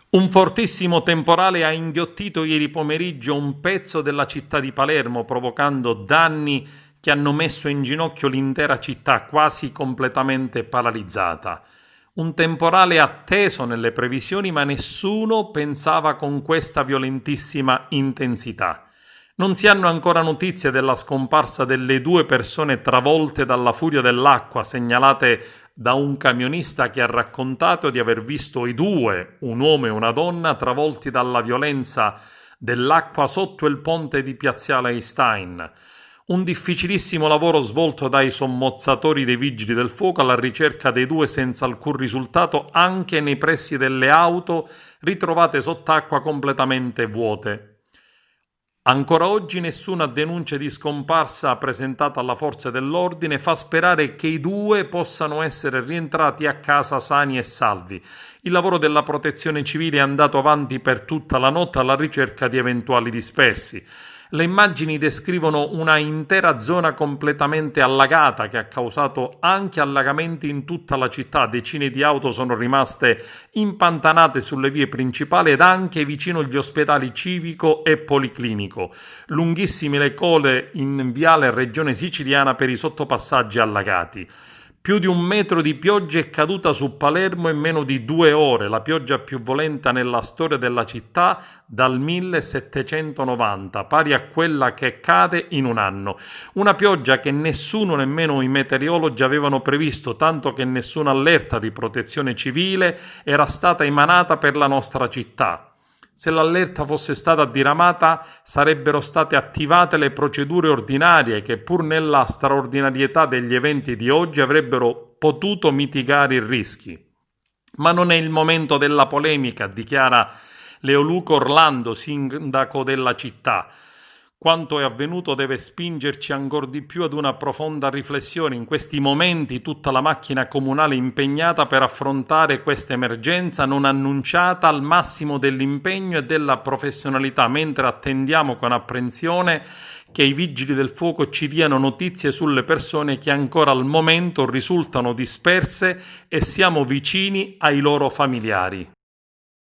Un fortissimo temporale ha inghiottito ieri pomeriggio un pezzo della città di Palermo, provocando danni che hanno messo in ginocchio l'intera città, quasi completamente paralizzata. Un temporale atteso nelle previsioni, ma nessuno pensava con questa violentissima intensità. Non si hanno ancora notizie della scomparsa delle due persone travolte dalla furia dell'acqua, segnalate da un camionista che ha raccontato di aver visto i due, un uomo e una donna, travolti dalla violenza dell'acqua sotto il ponte di Piazzale Einstein. Un difficilissimo lavoro svolto dai sommozzatori dei vigili del fuoco alla ricerca dei due senza alcun risultato anche nei pressi delle auto ritrovate sott'acqua completamente vuote. Ancora oggi nessuna denuncia di scomparsa presentata alla forze dell'ordine fa sperare che i due possano essere rientrati a casa sani e salvi. Il lavoro della protezione civile è andato avanti per tutta la notte alla ricerca di eventuali dispersi. Le immagini descrivono una intera zona completamente allagata che ha causato anche allagamenti in tutta la città. Decine di auto sono rimaste impantanate sulle vie principali ed anche vicino agli ospedali civico e policlinico. Lunghissime le code in viale Regione Siciliana per i sottopassaggi allagati. Più di 1 metro di pioggia è caduta su Palermo in meno di 2 ore, la pioggia più violenta nella storia della città dal 1790, pari a quella che cade in un anno. Una pioggia che nessuno, nemmeno i meteorologi, avevano previsto, tanto che nessuna allerta di protezione civile era stata emanata per la nostra città. Se l'allerta fosse stata diramata, sarebbero state attivate le procedure ordinarie che, pur nella straordinarietà degli eventi di oggi, avrebbero potuto mitigare i rischi. Ma non è il momento della polemica, dichiara Leoluco Orlando, sindaco della città. Quanto è avvenuto deve spingerci ancor di più ad una profonda riflessione. In questi momenti tutta la macchina comunale è impegnata per affrontare questa emergenza non annunciata al massimo dell'impegno e della professionalità, mentre attendiamo con apprensione che i vigili del fuoco ci diano notizie sulle persone che ancora al momento risultano disperse e siamo vicini ai loro familiari.